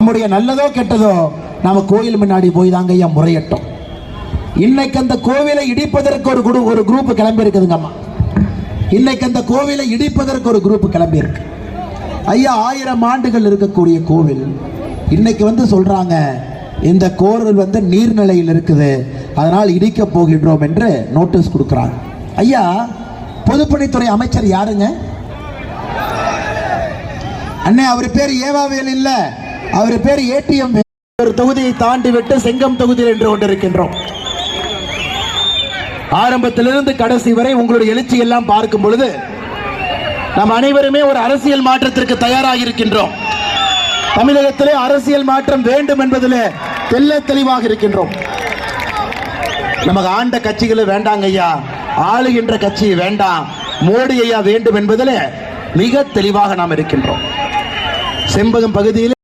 நம்முடைய நல்லதோ கெட்டதோ நாம கோயில் முன்னாடி போய் தாங்க ஐயா முறையட்டும். இன்னைக்கு அந்த கோவிலை இடிப்பதற்கு ஒரு குரூப் கிளம்பி இருக்குதுங்கம்மா. இன்னைக்கு அந்த கோவிலை இடிப்பதற்கு ஒரு குரூப் கிளம்பி இருக்கு. ஐயா 1000 ஆண்டுகள் இருக்கக்கூடிய கோவில் இன்னைக்கு சொல்றாங்க இந்த கோவில் நீர்நிலையில் இருக்குது, அதனால் இடிக்க போகின்றோம் என்று நோட்டீஸ் கொடுக்கிறாங்க. ஐயா பொதுப்பணித்துறை அமைச்சர் யாருங்க? அண்ணே அவர் பேர் ஏவாவேல் இல்ல, அவர் பேர் ஏடிஎம். ஒரு தொகுதியை தாண்டி விட்டு செங்கம் தொகுதியில் என்று கொண்டிருக்கின்றோம். ஆரம்பத்திலிருந்து கடைசி வரை உங்களுடைய எழுச்சி எல்லாம் பார்க்கும் பொழுது நாம் அனைவருமே ஒரு அரசியல் மாற்றத்திற்கு தயாராக இருக்கின்றோம். தமிழகத்திலே அரசியல் மாற்றம் வேண்டும் என்பதிலே தெல்ல தெளிவாக இருக்கின்றோம். நமக்கு ஆண்ட கட்சிகளை வேண்டாங்க ஐயா, ஆளுகின்ற கட்சி வேண்டாம், மோடி ஐயா வேண்டும் என்பதிலே மிக தெளிவாக நாம் இருக்கின்றோம். செம்பகம் பகுதியில்